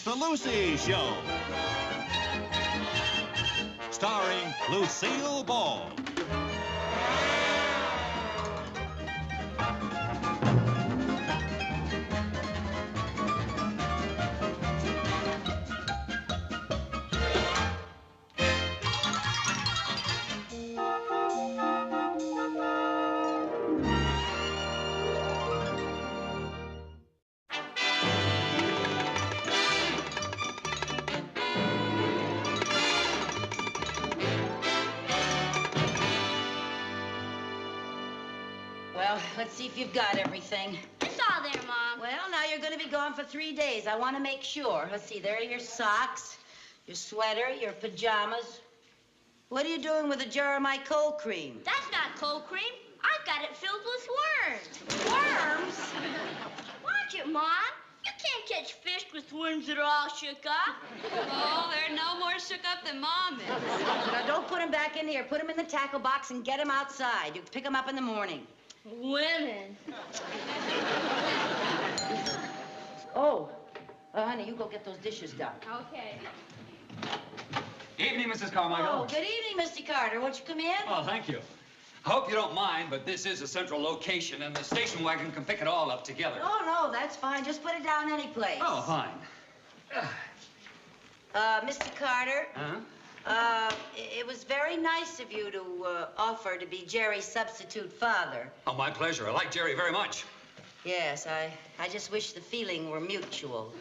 It's the Lucy Show. Starring Lucille Ball. Well, let's see if you've got everything. It's all there, Mom. Well, now you're going to be gone for 3 days. I want to make sure. Let's see, there are your socks, your sweater, your pajamas. What are you doing with a jar of my cold cream? That's not cold cream. I've got it filled with worms. Worms? Watch it, Mom. You can't catch fish with worms that are all shook up. Oh, they're no more shook up than Mom is. Now, don't put them back in here. Put them in the tackle box and get them outside. You can pick them up in the morning. Women. Oh, honey, you go get those dishes done. Okay. Evening, Mrs. Carmichael. Oh, good evening, Mr. Carter. Won't you come in? Oh, thank you. I hope you don't mind, but this is a central location, and the station wagon can pick it all up together. Oh, no, that's fine. Just put it down any place. Oh, fine. Mr. Carter. Huh? It was very nice of you to offer to be Jerry's substitute father. Oh, my pleasure. I like Jerry very much. Yes, I just wish the feeling were mutual.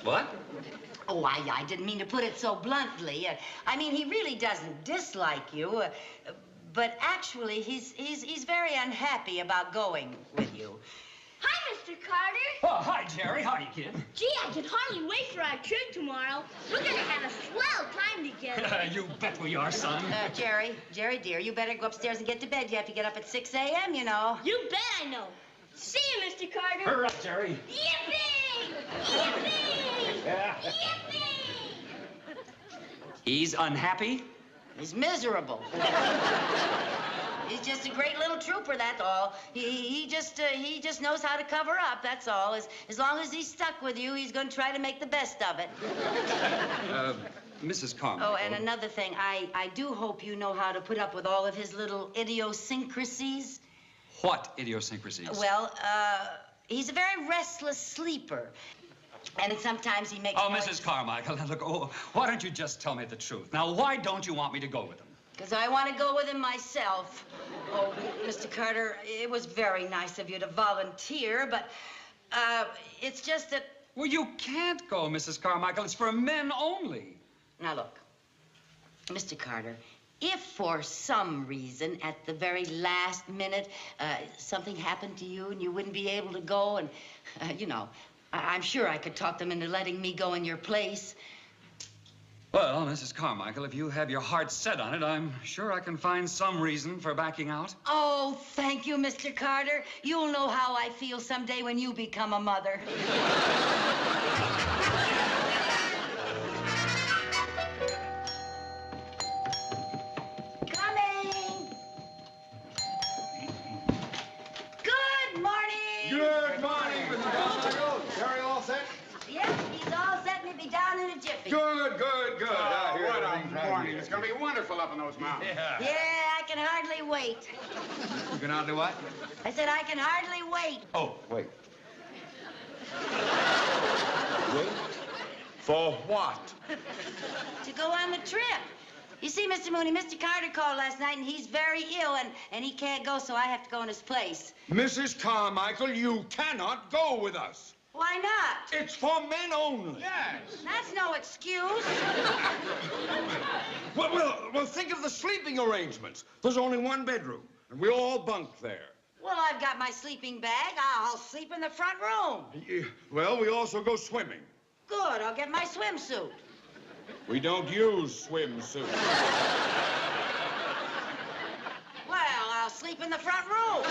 What? Oh, I didn't mean to put it so bluntly. I mean, he really doesn't dislike you, but actually, he's very unhappy about going with you. Hi, Mr. Carter. Oh, hi, Jerry. Howdy, kid. Gee, I can hardly wait for our trip tomorrow. We're gonna have a swell time together. You bet we are, son. Jerry, dear, you better go upstairs and get to bed. You have to get up at 6 a.m., you know. You bet I know. See you, Mr. Carter. Hurry up, Jerry. Yippee! Yippee! Yippee! He's unhappy? He's miserable. He's just a great little trooper, that's all. He just knows how to cover up, that's all. As long as he's stuck with you, he's going to try to make the best of it. Mrs. Carmichael. Oh, and another thing, I do hope you know how to put up with all of his little idiosyncrasies. What idiosyncrasies? Well, he's a very restless sleeper. And sometimes he makes Oh, noise. Mrs. Carmichael, look, why don't you just tell me the truth? Now, why don't you want me to go with him? Because I want to go with him myself. Oh, Mr. Carter, it was very nice of you to volunteer, but it's just that... Well, you can't go, Mrs. Carmichael. It's for men only. Now, look, Mr. Carter, if for some reason at the very last minute something happened to you and you wouldn't be able to go and, you know, I'm sure I could talk them into letting me go in your place. Well, Mrs. Carmichael, if you have your heart set on it, I'm sure I can find some reason for backing out. Oh, thank you, Mr. Carter. You'll know how I feel someday when you become a mother. Coming! Good morning! Good morning, Mr. Carmichael. Jerry all set? Yep, he's all set and he'll be down in a jiffy. Good, good, good. Oh, I hear what everything's a right morning. here. It's going to be wonderful up in those mountains. Yeah, I can hardly wait. You can hardly what? I said I can hardly wait. Oh, wait. Wait? For what? To go on the trip. You see, Mr. Mooney, Mr. Carter called last night, and he's very ill, and he can't go, so I have to go in his place. Mrs. Carmichael, you cannot go with us. Why not? It's for men only. Yes. That's no excuse. Well, think of the sleeping arrangements. There's only one bedroom, and we all bunk there. Well, I've got my sleeping bag. I'll sleep in the front room. Well, we also go swimming. Good, I'll get my swimsuit. We don't use swimsuits. Well, I'll sleep in the front room.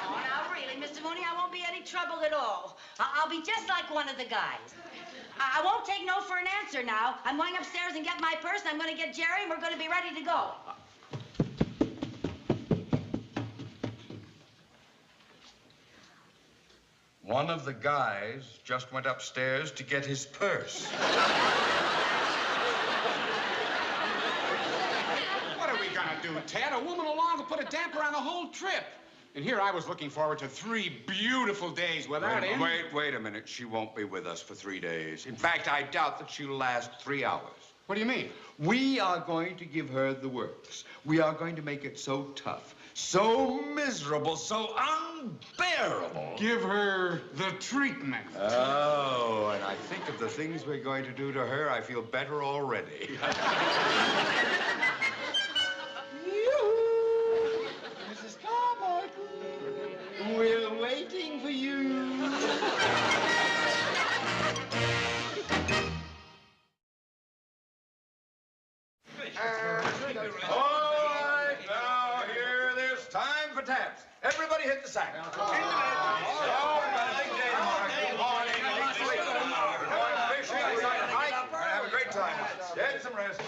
Oh, now, really, Mr. Mooney, I won't be any trouble at all. I'll be just like one of the guys. I won't take no for an answer now. I'm going upstairs and get my purse, and I'm going to get Jerry, and we're going to be ready to go. One of the guys just went upstairs to get his purse. What are we gonna do, Ted? A woman along will put a damper on the whole trip. And here I was looking forward to 3 beautiful days without him. Wait a minute. She won't be with us for 3 days. In fact, I doubt that she'll last 3 hours. What do you mean? We are going to give her the works. We are going to make it so tough, so miserable, so unbearable. Give her the treatment. Oh, and I think of the things we're going to do to her, I feel better already. Mrs. Carmichael, we're waiting for you. All right, now here, there's time for taps. Everybody hit the sack. Have a great time. Get some rest.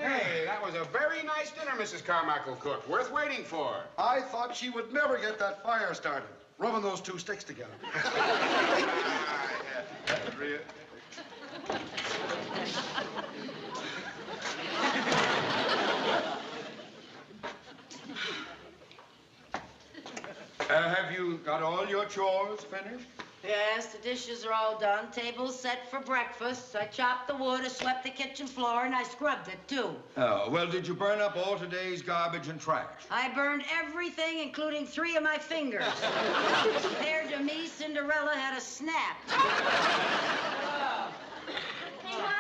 Hey, that was a very nice dinner Mrs. Carmichael cooked. Worth waiting for. I thought she would never get that fire started, rubbing those 2 sticks together. Have you got all your chores finished? Yes, the dishes are all done. Table's set for breakfast. I chopped the wood, I swept the kitchen floor, and I scrubbed it, too. Oh, well, did you burn up all today's garbage and trash? I burned everything, including 3 of my fingers. Compared to me, Cinderella had a snap. Hey, Mom?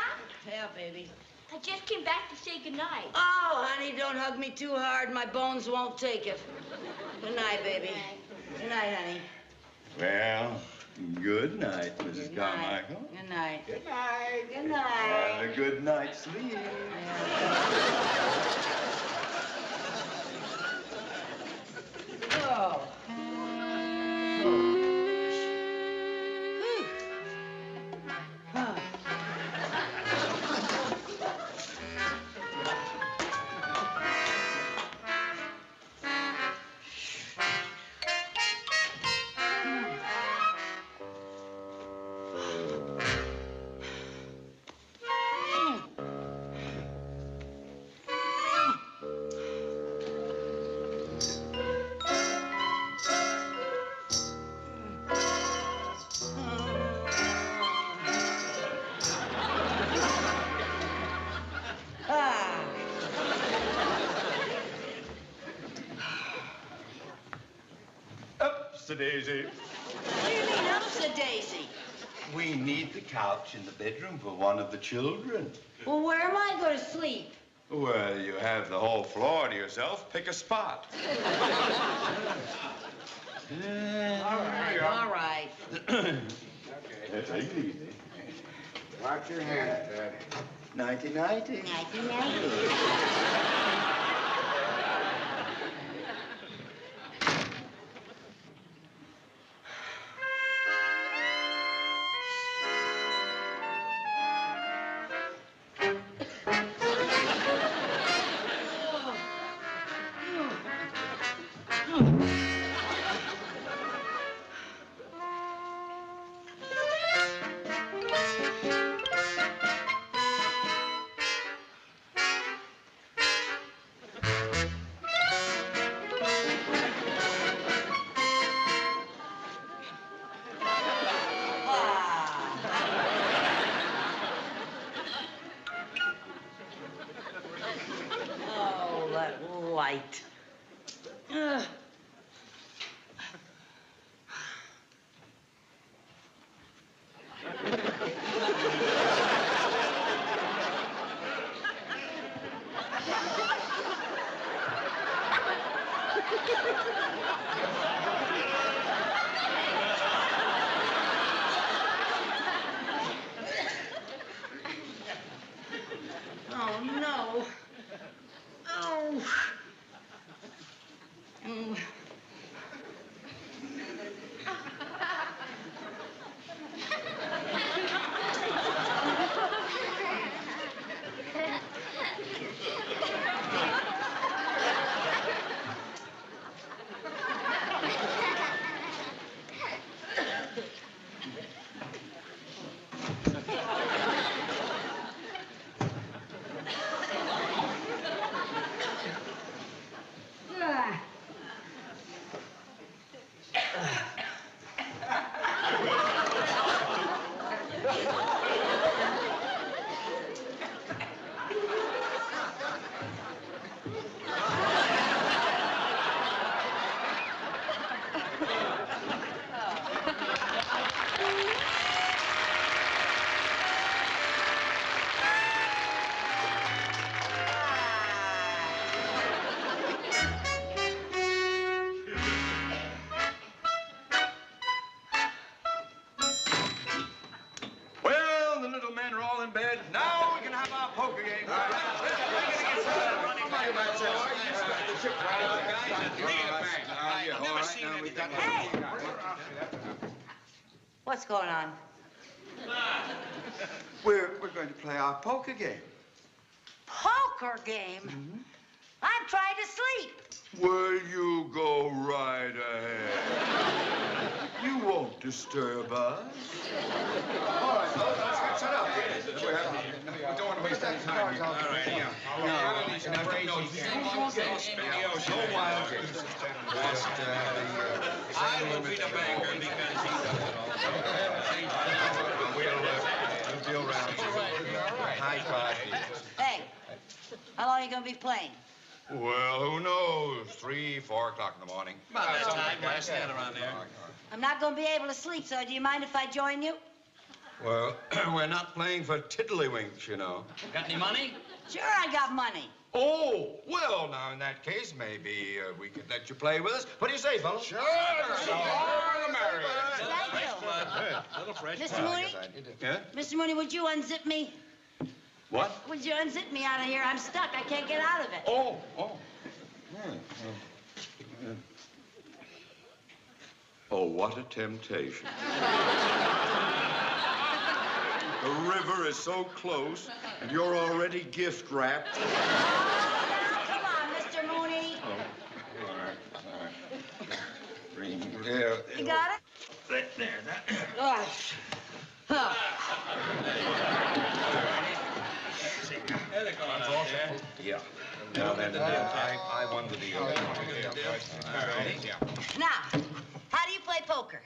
Yeah, baby. I just came back to say goodnight. Oh, honey, don't hug me too hard. My bones won't take it. Good night, baby. Good night, honey. Well, good night, Mrs. Good night. Carmichael. Good night. Good night. Good night. And a good night's sleep. Oh. Daisy. What do you mean, upsa-daisy? We need the couch in the bedroom for one of the children. Well, where am I going to sleep? Well, you have the whole floor to yourself. Pick a spot. All right. Okay. Take it easy. Watch your hands, Ted. Nighty-nighty. Nighty-nighty. What's going on? We're going to play our poker game. Poker game? I'm trying to sleep. Well, you go right ahead. You won't disturb us. All right, fellas, let's get set up. We don't want to waste any time here. All right, yeah. No wild games. I will be the banker because We'll be around. High five. Hey, how long are you going to be playing? Well, who knows? 3, 4 o'clock in the morning. I'm not going to be able to sleep, so do you mind if I join you? Well, we're not playing for tiddlywinks, you know. Got any money? Sure, I got money. Oh, well, now, in that case, maybe we could let you play with us. What do you say, fellas? Sure. Thank you. Mr. Mooney? Yeah? Mr. Mooney, would you unzip me? What? Would you unzip me out of here? I'm stuck. I can't get out of it. Oh. Oh, what a temptation. The river is so close, and you're already gift wrapped. Oh, now, come on, Mr. Mooney. Oh, all right. Green, there. You got it? There, that. Gosh. Huh. Yeah. Now then, I won the deal. Now, how do you play poker?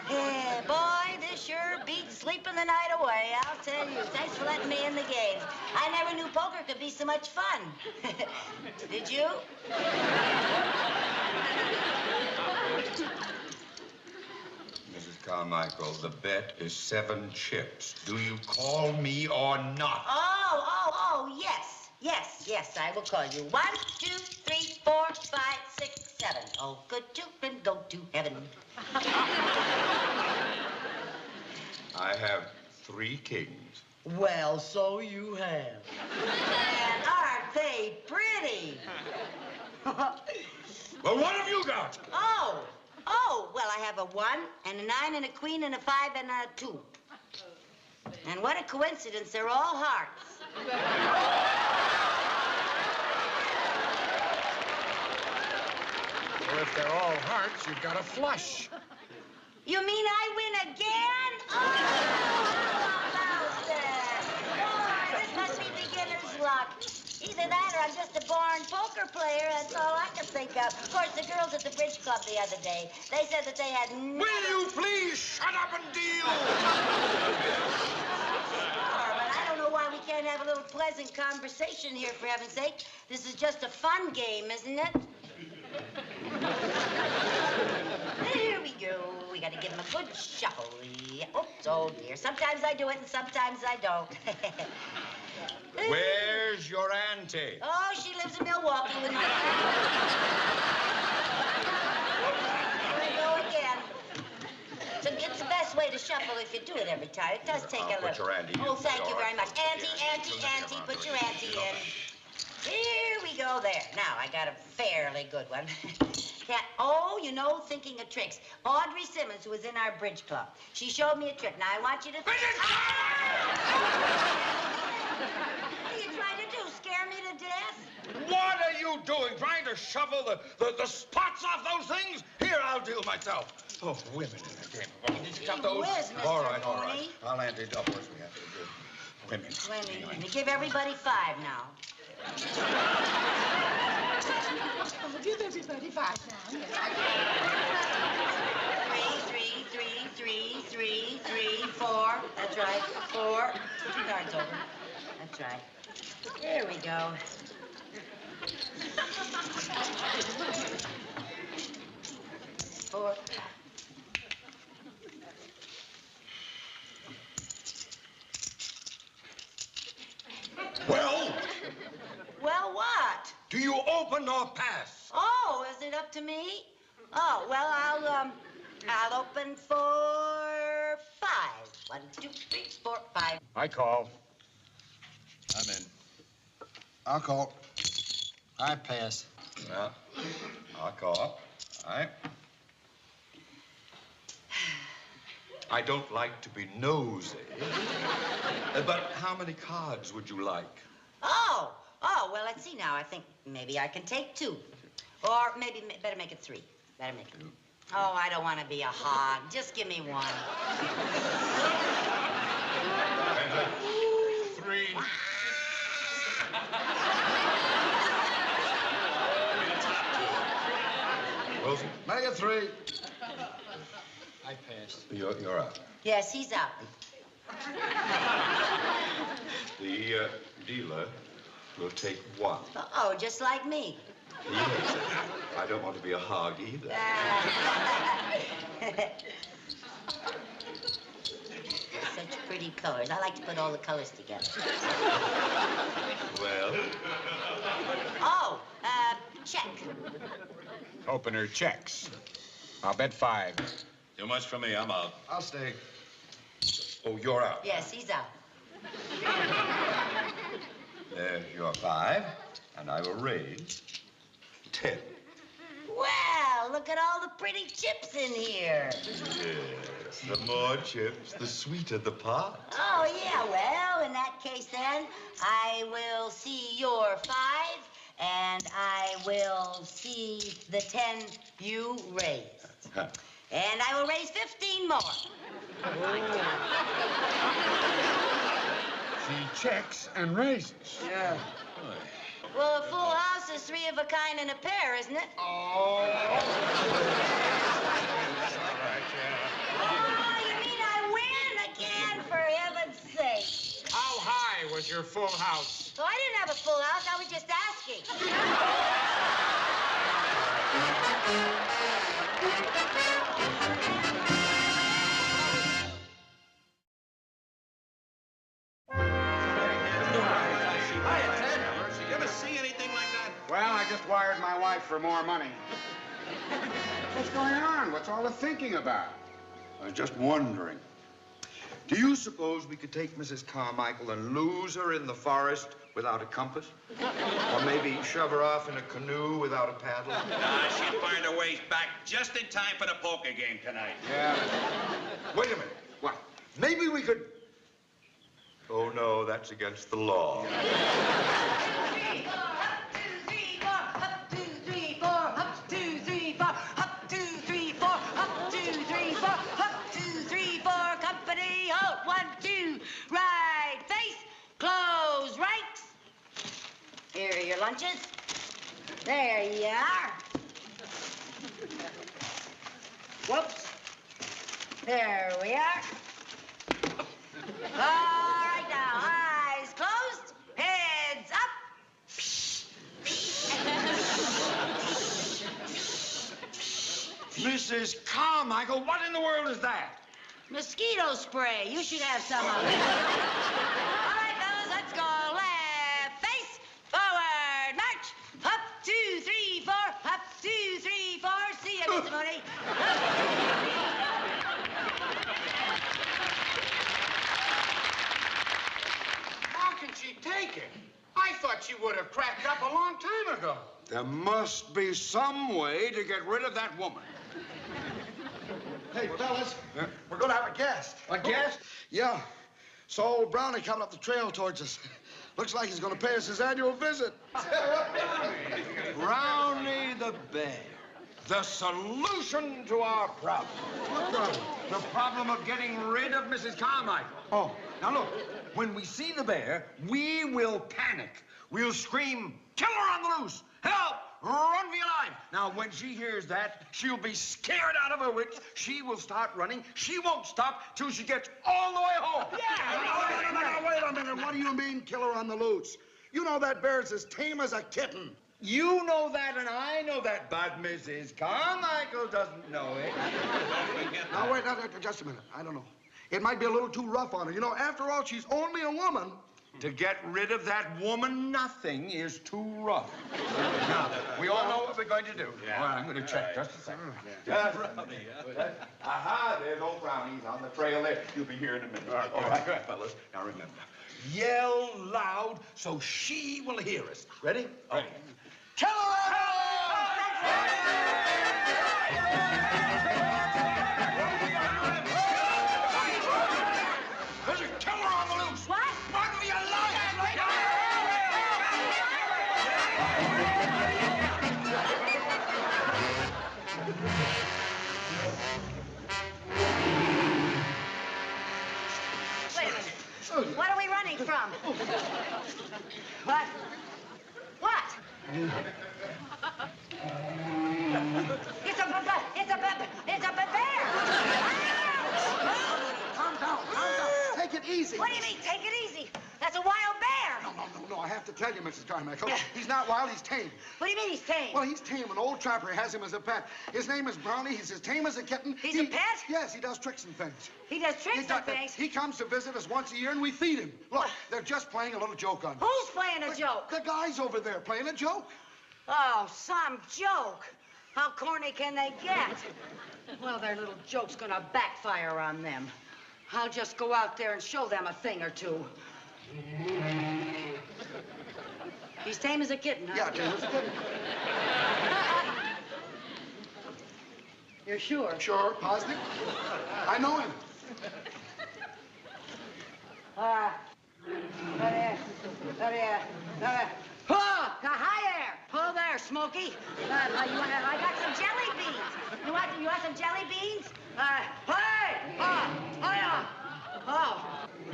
Yeah, boy, this sure beats sleeping the night away, I'll tell you. Thanks for letting me in the game. I never knew poker could be so much fun. Did you? Mrs. Carmichael, the bet is 7 chips. Do you call me or not? Oh, yes. Yes, I will call you. 1, 2, 3, 4, 5, 6, 7. Oh, good children, go to heaven. I have 3 kings. Well, so you have. And aren't they pretty? Well, what have you got? Oh, well, I have a 1 and a 9 and a queen and a 5 and a 2. And what a coincidence, they're all hearts. Well, if they're all hearts, you've got a flush. You mean I win again? Oh, how about that? Boy, this must be beginner's luck. Either that or I'm just a born poker player. That's all I can think of. Of course, the girls at the bridge club the other day, they said that they had never... Will you please shut up and deal? Sure, but I don't know why we can't have a little pleasant conversation here, for heaven's sake. This is just a fun game, isn't it? There we go. We gotta give him a good shuffle. Oops, oh dear. Sometimes I do it and sometimes I don't. Where's your auntie? Oh, she lives in Milwaukee with my... Here we go again. So it's the best way to shuffle if you do it every time. It does take a little... Put your auntie in. Oh, thank you very much. Auntie, put your auntie in. Here we go there. Now, I got a fairly good one. You know, thinking of tricks. Audrey Simmons, who was in our bridge club, she showed me a trick. Now, I want you to... What are you trying to do, scare me to death? What are you doing? Trying to shovel the spots off those things? Here, I'll deal myself. Oh, women in the game. Did you cut those? Whiz, Mr. All right. Mooney. I'll ante double as we have to do. Women. 20. And you give everybody 5 now. Give everybody 5 now. 3, 4. That's right. 4. 2 cards over. That's right. There we go. Four. Well, what? Do you open or pass? Oh, is it up to me? Oh, well, I'll open for 5. 1, 2, 3, 4, 5. I call. I'm in. I'll call. I pass. Well, I'll call. All right. I don't like to be nosy, but how many cards would you like? Oh, well, let's see now. I think maybe I can take 2. Or maybe better make it 3. Better make it. Oh, I don't want to be a hog. Just give me 1. 3. Wilson? Make it 3. I passed. You're out. Yes, he's out. The dealer will take 1. Oh, just like me. Yes. I don't want to be a hog either. Such pretty colors. I like to put all the colors together. Well? Oh, check. Opener checks. I'll bet 5. Too much for me. I'm out. I'll stay. Oh, you're out. Yes, he's out. There's your 5, and I will raise 10. Well, look at all the pretty chips in here. Yes, the more chips, the sweeter the pot. Oh, yeah, well, in that case, then, I will see your 5, and I will see the 10 you raised. And I will raise 15 more. She checks and raises. Yeah. Well, a full house is 3 of a kind in a pair, isn't it? Oh. Oh, you mean I win again, for heaven's sake? How high was your full house? Oh, I didn't have a full house. I was just asking. You ever see anything like that? Well, I just wired my wife for more money. What's going on? What's all the thinking about? I was just wondering. Do you suppose we could take Mrs. Carmichael and lose her in the forest without a compass? Or maybe shove her off in a canoe without a paddle? She'll find her way back just in time for the poker game tonight. Yeah. Wait a minute. What? Maybe we could... Oh, no, that's against the law. Company, hold. 1, 2, right face, close right. Here are your lunches. There you are. Whoops. There we are. All right, now, eyes closed, heads up. Mrs. Carmichael, what in the world is that? Mosquito spray. You should have some of it. All right, fellas, let's go. Left face, forward, march. Up, 2, 3, 4. Up, 2, 3, 4. See ya, Mr. Mooney. How can she take it? I thought she would have cracked up a long time ago. There must be some way to get rid of that woman. Hey, fellas, Yeah. we're going to have a guest. A guest? Yeah. So old Brownie coming up the trail towards us. Looks like he's going to pay us his annual visit. Brownie the bear. The solution to our problem. What problem? The problem of getting rid of Mrs. Carmichael. Oh. Now look, when we see the bear, we will panic. We'll scream, "Kill her on the loose! Help! Run for your life!" Now, when she hears that, she'll be scared out of her wits. She will start running. She won't stop till she gets all the way home. Yeah. Wait a minute. What do you mean, kill her on the loose? You know that bear's as tame as a kitten. You know that, and I know that, but Mrs. Carmichael doesn't know it. Now, wait, just a minute. I don't know. It might be a little too rough on her. You know, after all, she's only a woman. To get rid of that woman, nothing is too rough. Now, we all know what we're going to do. Yeah. All right, I'm going to check just a second. Just aha, there's old Brownie's on the trail there. You'll be here in a minute. All right, fellas. Now remember, yell loud so she will hear us. Ready? Ready. Kill her! There's a killer on the loose! What? Run for your life! Wait a minute. What are we running from? What? What? It's a bear! Calm down. Take it easy. What do you mean, take it easy? That's a wild bear! No, I have to tell you, Mrs. Carmichael. He's not wild, he's tame. What do you mean he's tame? Well, he's tame. An old trapper has him as a pet. His name is Brownie. He's as tame as a kitten. He's a pet? Yes, he does tricks and things. He does tricks and things? He comes to visit us once a year, and we feed him. Look, they're just playing a little joke on us. Who's playing a joke? The guys over there playing a joke. Oh, some joke. How corny can they get? Well, their little joke's gonna backfire on them. I'll just go out there and show them a thing or two. He's tame as a kitten, huh? Yeah, tame as a kitten. You're sure? Sure, positive. I know him. Hi there. Hello there, Smokey. I got some jelly beans. You want some jelly beans?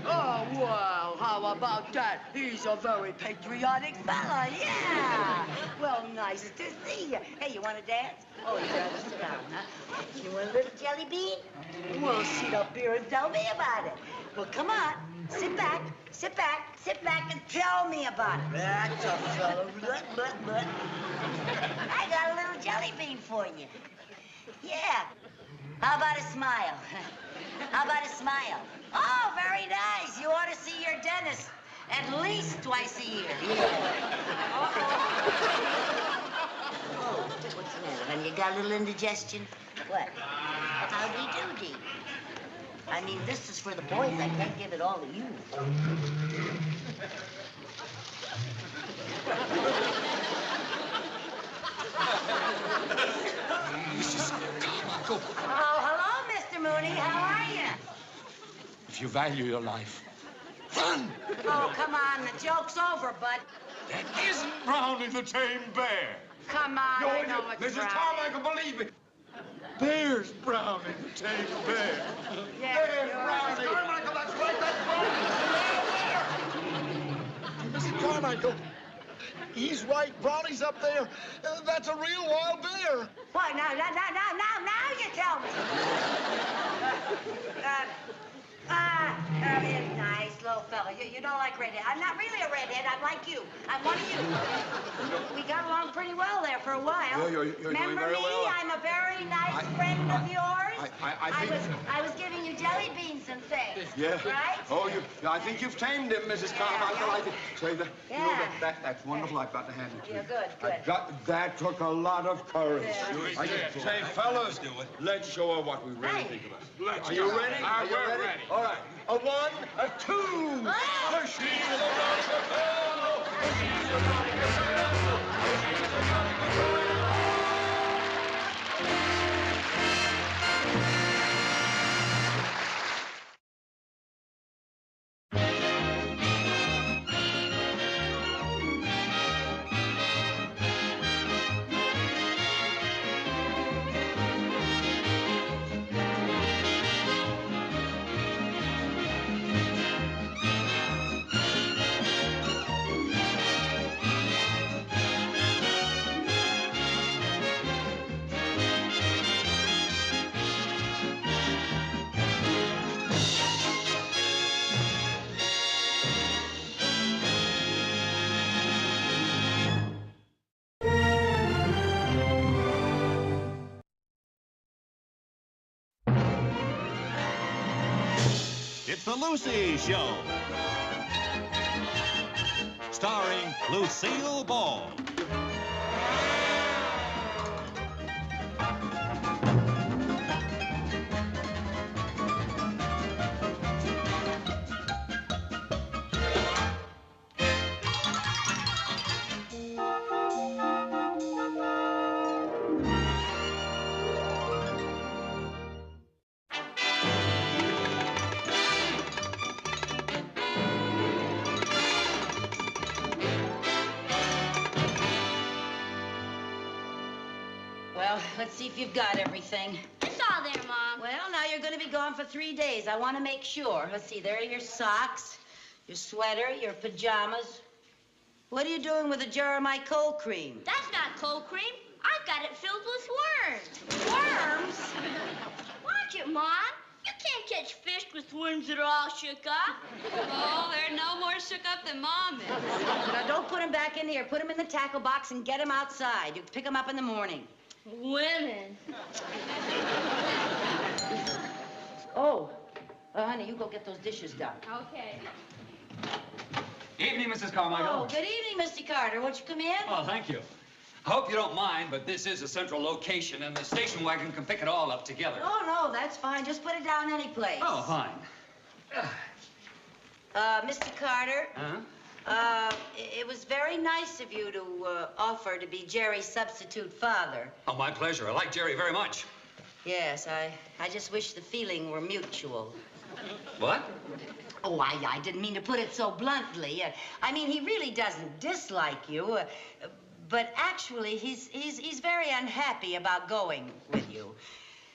Oh, well, how about that? He's a very patriotic fella, yeah. Well, nice to see you. Hey, you want to dance? Oh, you'd rather sit down, huh? You want a little jelly bean? Well, sit up here and tell me about it. Well, come on. Sit back and tell me about it. That's a fellow. I got a little jelly bean for you. Yeah. How about a smile? How about a smile? Oh, very nice. You ought to see your dentist at least twice a year. Yeah. Oh, what's the matter, honey? You got a little indigestion? What? Howdy doody. I mean, this is for the boys. I can't give it all to you. Mrs. Carmichael. Oh, hello, Mr. Mooney. How are you? If you value your life, run! Oh, come on. The joke's over, bud. That isn't Brownie the tame bear. Come on. I know it's Mrs. right. Carmichael, believe me. There's Brownie the tame bear. Yeah, There's Brownie. Carmichael, that's right, that's Mrs. Carmichael, he's right. Brownie's up there. That's a real wild bear. What? Now you tell me. Nice little fella. You don't like redhead. I'm not really a redhead. I'm like you. I'm one of you. We got along pretty well there for a while. You're doing Remember very me? well. I'm a very nice friend of yours. I think... I was giving you jelly beans and things. Yeah. Right? Oh, I think you've tamed him, Mrs. Carmichael. I think. Say that. Yeah. You know, that's wonderful. I've got to hand it to you. Yeah, good. That took a lot of courage. Yeah. Say, fellas, let's show her what we really think of us. Are you ready? Are you ready? All right. A one, a two. Ah! She's a Rochelle. She's a Rochelle. She's a Rochelle. It's the Lucy Show. starring Lucille Ball. Well, let's see if you've got everything. It's all there, Mom. Well, now you're going to be gone for 3 days. I want to make sure. Let's see, there are your socks, your sweater, your pajamas. What are you doing with a jar of my cold cream? That's not cold cream. I've got it filled with worms. Worms? Watch it, Mom. You can't catch fish with worms that are all shook up. Oh, they're no more shook up than Mom is. Now, don't put them back in here. Put them in the tackle box and get them outside. You can pick them up in the morning. Women. Oh, honey, you go get those dishes done. Okay. Evening, Mrs. Carmichael. Oh, good evening, Mr. Carter. Won't you come in? Oh, thank you. I hope you don't mind, but this is a central location, and the station wagon can pick it all up together. Oh, no, that's fine. Just put it down any place. Oh, fine. Mr. Carter. Huh? It was very nice of you to offer to be Jerry's substitute father. Oh, my pleasure. I like Jerry very much. Yes, I just wish the feeling were mutual. What? Oh, I didn't mean to put it so bluntly. I mean, he really doesn't dislike you, but actually, he's very unhappy about going with you.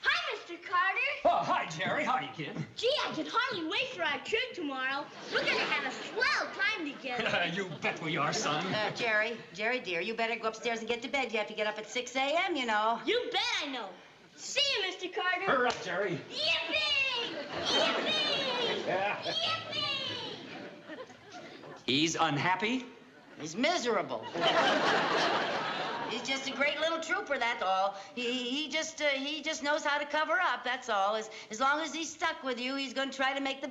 Hi, Mr. Carter. Oh, hi, Jerry. Howdy, kid. Gee, I can hardly wait for our trip tomorrow. We're gonna have a swell time together. You bet we are, son. Jerry dear, you better go upstairs and get to bed. You have to get up at 6 a.m., you know. You bet I know. See you, Mr. Carter. Hurry up, Jerry. Yippee! Yippee! Yippee! He's unhappy? He's miserable. He's just a great little trooper, that's all. He just knows how to cover up, that's all. As long as he's stuck with you, he's going to try to make the